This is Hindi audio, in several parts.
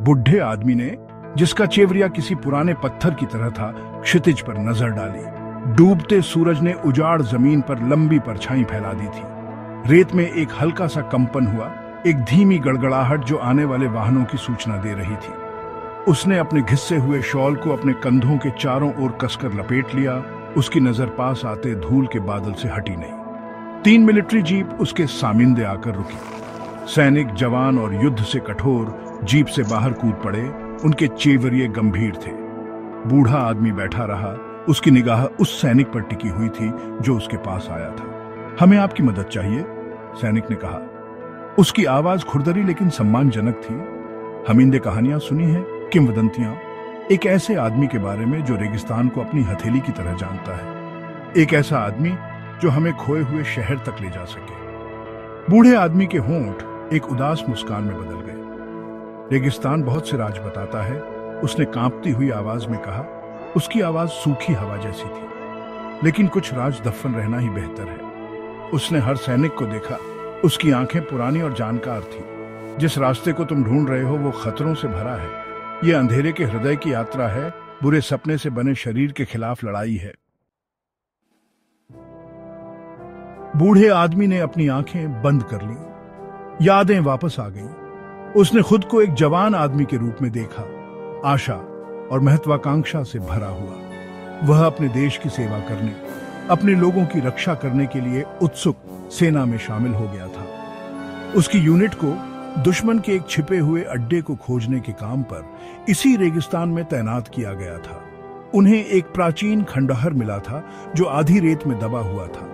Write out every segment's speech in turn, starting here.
बुढ़े आदमी ने, जिसका चेवरिया किसी पुराने पत्थर की तरह था, क्षितिज पर नजर डाली। डूबते सूरज ने उजाड़ जमीन पर लंबी परछाई फैला दी थी। रेत में एक हल्का सा कंपन हुआ, एक धीमी गड़गड़ाहट जो आने वाले वाहनों की सूचना दे रही थी। उसने अपने घिस्से हुए शॉल को अपने कंधों के चारों ओर कसकर लपेट लिया। उसकी नजर पास आते धूल के बादल से हटी नहीं। 3 मिलिट्री जीप उसके सामिंदे आकर रुकी। सैनिक, जवान और युद्ध से कठोर जीप से बाहर कूद पड़े। उनके चेवरिये गंभीर थे। बूढ़ा आदमी बैठा रहा। उसकी निगाह उस सैनिक पर टिकी हुई थी जो उसके पास आया था। हमें आपकी मदद चाहिए, सैनिक ने कहा। उसकी आवाज खुरदरी लेकिन सम्मानजनक थी। हमींदे कहानियां सुनी है, किंवदंतियां, एक ऐसे आदमी के बारे में जो रेगिस्तान को अपनी हथेली की तरह जानता है। एक ऐसा आदमी जो हमें खोए हुए शहर तक ले जा सके। बूढ़े आदमी के होंठ एक उदास मुस्कान में बदल गए। रेगिस्तान बहुत से राज बताता है, उसने कांपती हुई आवाज में कहा। उसकी आवाज सूखी हवा जैसी थी। लेकिन कुछ राज दफन रहना ही बेहतर है। उसने हर सैनिक को देखा। उसकी आंखें पुरानी और जानकार थी। जिस रास्ते को तुम ढूंढ रहे हो वो खतरों से भरा है। ये अंधेरे के हृदय की यात्रा है, बुरे सपने से बने शरीर के खिलाफ लड़ाई है। बूढ़े आदमी ने अपनी आंखें बंद कर ली। यादें वापस आ गईं। उसने खुद को एक जवान आदमी के रूप में देखा, आशा और महत्वाकांक्षा से भरा हुआ। वह अपने देश की सेवा करने, अपने लोगों की रक्षा करने के लिए उत्सुक सेना में शामिल हो गया था। उसकी यूनिट को दुश्मन के एक छिपे हुए अड्डे को खोजने के काम पर इसी रेगिस्तान में तैनात किया गया था। उन्हें एक प्राचीन खंडहर मिला था जो आधी रेत में दबा हुआ था।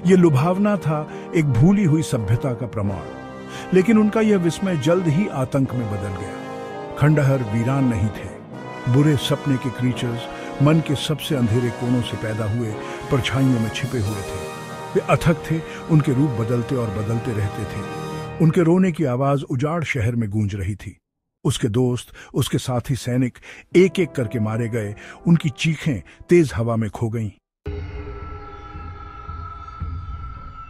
यह लुभावना था, एक भूली हुई सभ्यता का प्रमाण। लेकिन उनका यह विस्मय जल्द ही आतंक में बदल गया। खंडहर वीरान नहीं थे। बुरे सपने के क्रीचर्स मन के सबसे अंधेरे कोनों से पैदा हुए परछाइयों में छिपे हुए थे। वे अथक थे, उनके रूप बदलते और बदलते रहते थे। उनके रोने की आवाज उजाड़ शहर में गूंज रही थी। उसके दोस्त, उसके साथी सैनिक एक एक करके मारे गए। उनकी चीखें तेज हवा में खो गईं।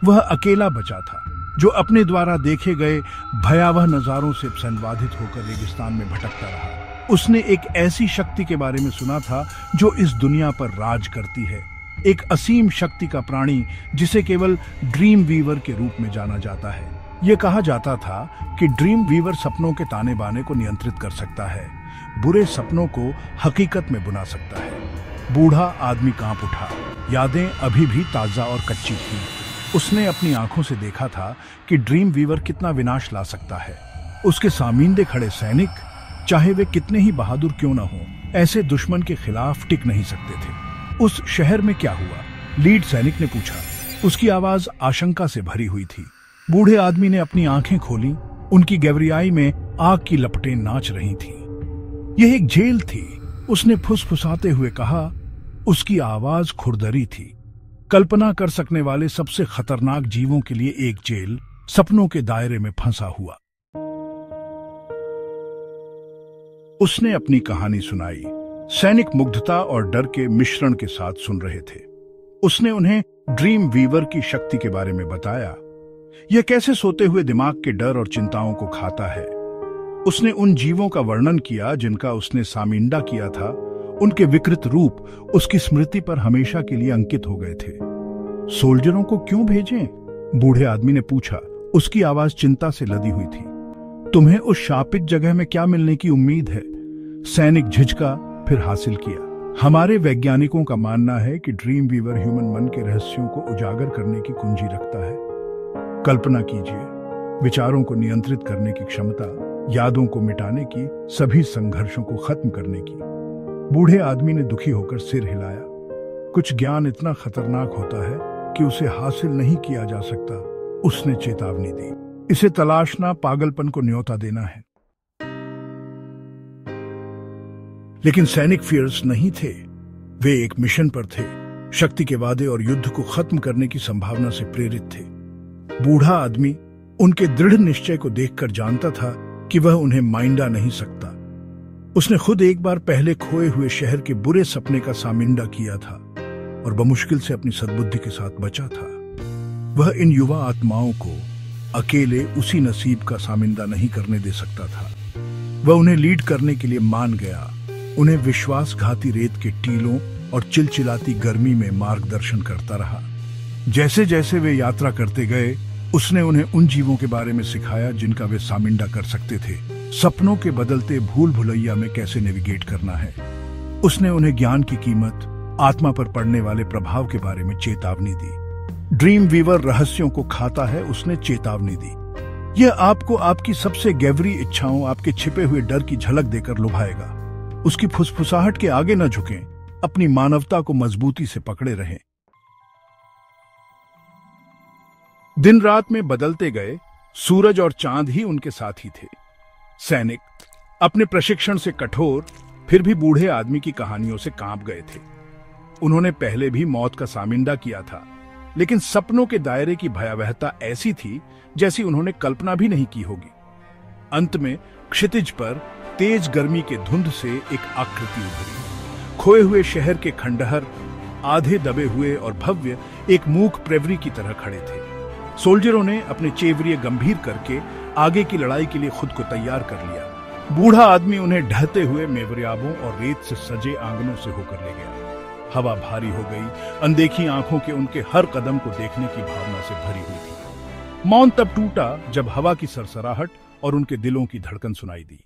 वह अकेला बचा था, जो अपने द्वारा देखे गए भयावह नजारों से संवादित होकर रेगिस्तान में भटकता रहा। उसने एक ऐसी शक्ति के बारे में सुना था जो इस दुनिया पर राज करती है, एक असीम शक्ति का प्राणी जिसे केवल ड्रीम वीवर के रूप में जाना जाता है। यह कहा जाता था कि ड्रीम वीवर सपनों के ताने बाने को नियंत्रित कर सकता है, बुरे सपनों को हकीकत में बुना सकता है। बूढ़ा आदमी कांप उठा। यादें अभी भी ताजा और कच्ची थी। उसने अपनी आंखों से देखा था कि ड्रीम वीवर कितना विनाश ला सकता है। उसके सामींदे खड़े सैनिक, चाहे वे कितने ही बहादुर क्यों न हों, ऐसे दुश्मन के खिलाफ टिक नहीं सकते थे। उस शहर में क्या हुआ? लीड सैनिक ने पूछा। उसकी आवाज आशंका से भरी हुई थी। बूढ़े आदमी ने अपनी आंखें खोली। उनकी गहराई में आग की लपटें नाच रही थीं। यह एक जेल थी, उसने फुसफुसाते हुए कहा। उसकी आवाज खुरदरी थी। कल्पना कर सकने वाले सबसे खतरनाक जीवों के लिए एक जेल, सपनों के दायरे में फंसा हुआ। उसने अपनी कहानी सुनाई। सैनिक मुग्धता और डर के मिश्रण के साथ सुन रहे थे। उसने उन्हें ड्रीम वीवर की शक्ति के बारे में बताया। यह कैसे सोते हुए दिमाग के डर और चिंताओं को खाता है। उसने उन जीवों का वर्णन किया जिनका उसने सामिंदा किया था। उनके विकृत रूप उसकी स्मृति पर हमेशा के लिए अंकित हो गए थे। सोल्जरों को क्यों भेजें? बूढ़े आदमी ने पूछा। उसकी आवाज चिंता से लदी हुई थी। तुम्हें उस शापित जगह में क्या मिलने की उम्मीद है? सैनिक झिझका, फिर हासिल किया। हमारे वैज्ञानिकों का मानना है कि ड्रीम वीवर ह्यूमन मन के रहस्यों को उजागर करने की कुंजी रखता है। कल्पना कीजिए, विचारों को नियंत्रित करने की क्षमता, यादों को मिटाने की, सभी संघर्षों को खत्म करने की। बूढ़े आदमी ने दुखी होकर सिर हिलाया। कुछ ज्ञान इतना खतरनाक होता है कि उसे हासिल नहीं किया जा सकता। उसने चेतावनी दी। इसे तलाशना पागलपन को न्योता देना है। लेकिन सैनिक फियर्स नहीं थे। वे एक मिशन पर थे, शक्ति के वादे और युद्ध को खत्म करने की संभावना से प्रेरित थे। बूढ़ा आदमी उनके दृढ़ निश्चय को देखकर जानता था कि वह उन्हें माइंडा नहीं सकता। उसने खुद एक बार पहले खोए हुए शहर के बुरे सपने का सामिंदा किया था और बमुश्किल से अपनी सद्बुद्धि के साथ बचा था। वह इन युवा आत्माओं को अकेले उसी नसीब का सामिंदा नहीं करने दे सकता था। वह उन्हें लीड करने के लिए मान गया, उन्हें विश्वासघाती रेत के टीलों और चिलचिलाती गर्मी में मार्गदर्शन करता रहा। जैसे जैसे वे यात्रा करते गए, उसने उन्हें उन जीवों के बारे में सिखाया जिनका वे सामिंडा कर सकते थे। सपनों के बदलते भूल भुलैया में कैसे नेविगेट करना है। उसने उन्हें ज्ञान की कीमत, आत्मा पर पड़ने वाले प्रभाव के बारे में चेतावनी दी। ड्रीम वीवर रहस्यों को खाता है, उसने चेतावनी दी। यह आपको आपकी सबसे गहरी इच्छाओं, आपके छिपे हुए डर की झलक देकर लुभाएगा। उसकी फुसफुसाहट के आगे न झुकें, अपनी मानवता को मजबूती से पकड़े रहें। दिन रात में बदलते गए, सूरज और चांद ही उनके साथी थे। सैनिक अपने प्रशिक्षण से कठोर, फिर भी बूढ़े आदमी की कहानियों से कांप गए थे। उन्होंने पहले भी मौत का सामिंदा किया था, लेकिन सपनों के दायरे की भयावहता ऐसी थी जैसी उन्होंने कल्पना भी नहीं की होगी। अंत में क्षितिज पर तेज गर्मी के धुंध से एक आकृति उभरी। खोए हुए शहर के खंडहर, आधे दबे हुए और भव्य, एक मूक प्रेवरी की तरह खड़े थे। सोल्जरों ने अपने चेवरिये गंभीर करके आगे की लड़ाई के लिए खुद को तैयार कर लिया। बूढ़ा आदमी उन्हें ढहते हुए मेवरियाबों और रेत से सजे आंगनों से होकर ले गया। हवा भारी हो गई, अनदेखी आंखों के उनके हर कदम को देखने की भावना से भरी हुई थी। मौन तब टूटा जब हवा की सरसराहट और उनके दिलों की धड़कन सुनाई दी।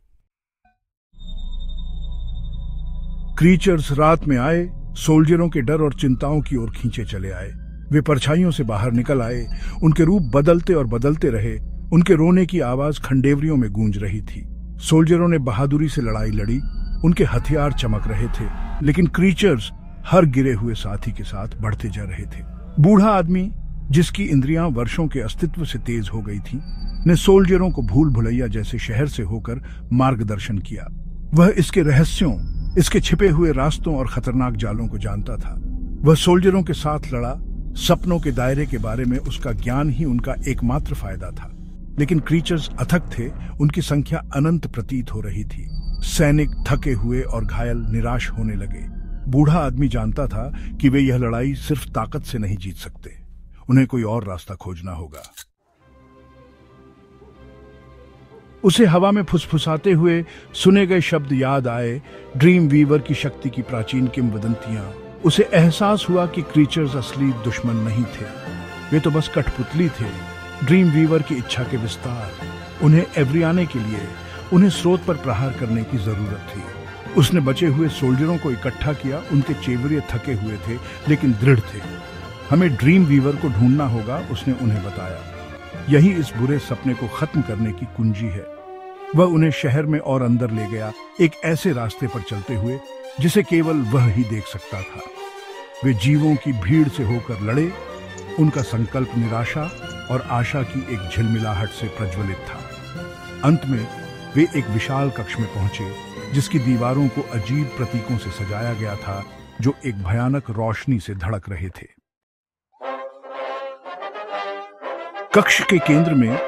क्रीचर्स रात में आए, सोल्जरों के डर और चिंताओं की ओर खींचे चले आए। वे परछाइयों से बाहर निकल आए, उनके रूप बदलते और बदलते रहे। उनके रोने की आवाज खंडेवरियों में गूंज रही थी। सोल्जरों ने बहादुरी से लड़ाई लड़ी, उनके हथियार चमक रहे थे, लेकिन क्रीचर्स हर गिरे हुए साथी के साथ बढ़ते जा रहे थे। बूढ़ा आदमी, जिसकी इंद्रियां वर्षों के अस्तित्व से तेज हो गई थी, ने सोल्जरों को भूल भुलैया जैसे शहर से होकर मार्गदर्शन किया। वह इसके रहस्यों, इसके छिपे हुए रास्तों और खतरनाक जालों को जानता था। वह सोल्जरों के साथ लड़ा। सपनों के दायरे के बारे में उसका ज्ञान ही उनका एकमात्र फायदा था, लेकिन क्रीचर्स अथक थे, उनकी संख्या अनंत प्रतीत हो रही थी। सैनिक थके हुए और घायल निराश होने लगे। बूढ़ा आदमी जानता था कि वे यह लड़ाई सिर्फ ताकत से नहीं जीत सकते, उन्हें कोई और रास्ता खोजना होगा। उसे हवा में फुसफुसाते हुए सुने गए शब्द याद आए, ड्रीम वीवर की शक्ति की प्राचीन किंवदंतियां। उसे एहसास हुआ कि क्रीचर्स असली दुश्मन नहीं थे, वे तो बस कठपुतली थे। ड्रीम वीवर की इच्छा के विस्तार, उन्हें एवरियाने के लिए, उन्हें स्रोत पर प्रहार करने की जरूरत थी। उसने बचे हुए सोल्जरों को इकट्ठा किया। उनके चेवरिये थके हुए थे, लेकिन दृढ़ थे। हमें ड्रीम वीवर को ढूंढना होगा, उसने उन्हें बताया। यही इस बुरे सपने को खत्म करने की कुंजी है। वह उन्हें शहर में और अंदर ले गया, एक ऐसे रास्ते पर चलते हुए जिसे केवल वह ही देख सकता था। वे जीवों की भीड़ से होकर लड़े। उनका संकल्प निराशा और आशा की एक झिलमिलाहट से प्रज्वलित था। अंत में वे एक विशाल कक्ष में पहुंचे, जिसकी दीवारों को अजीब प्रतीकों से सजाया गया था, जो एक भयानक रोशनी से धड़क रहे थे। कक्ष के केंद्र में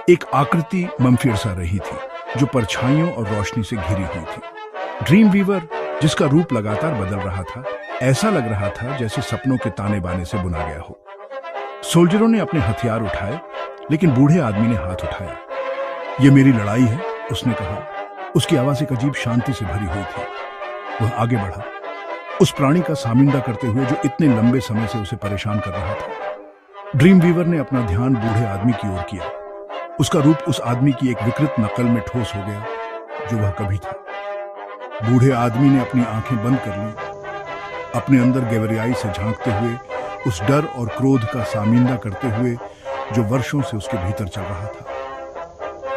एक आकृति मंफिर सा रही थी, जो परछाइयों और रोशनी से घिरी हुई थी। ड्रीम वीवर, जिसका रूप लगातार बदल रहा था, ऐसा लग रहा था जैसे सपनों के ताने बाने से बुना गया हो। सोल्जरों ने अपने हथियार उठाए, लेकिन बूढ़े आदमी ने हाथ उठाया। यह मेरी लड़ाई है, उसने कहा। उसकी आवाज एक अजीब शांति से भरी हुई थी। वह आगे बढ़ा, उस प्राणी का सामिंदा करते हुए जो इतने लंबे समय से उसे परेशान कर रहा था। ड्रीम वीवर ने अपना ध्यान बूढ़े आदमी की ओर किया। उसका रूप उस आदमी की एक विकृत नकल में ठोस हो गया, जो वह कभी था। बूढ़े आदमी ने अपनी आंखें बंद कर ली, अपने अंदर गहराई से झांकते हुए उस डर और क्रोध का सामिंदा करते हुए जो वर्षों से उसके भीतर चल रहा था।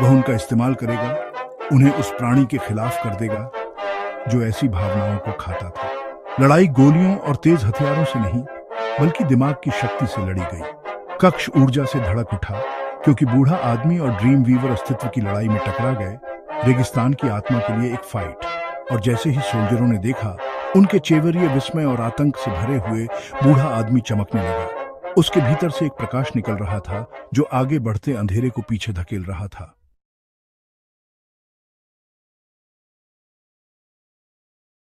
वह उनका इस्तेमाल करेगा, उन्हें उस प्राणी के खिलाफ कर देगा जो ऐसी भावनाओं को खाता था। लड़ाई गोलियों और तेज हथियारों से नहीं, बल्कि दिमाग की शक्ति से लड़ी गई। कक्ष ऊर्जा से धड़क उठा, क्योंकि बूढ़ा आदमी और ड्रीम वीवर अस्तित्व की लड़ाई में टकरा गए, रेगिस्तान की आत्मा के लिए एक फाइट। और जैसे ही सोल्जरों ने देखा, उनके चेवरिये विस्मय और आतंक से भरे हुए, बूढ़ा आदमी चमकने लगा। उसके भीतर से एक प्रकाश निकल रहा था, जो आगे बढ़ते अंधेरे को पीछे धकेल रहा था।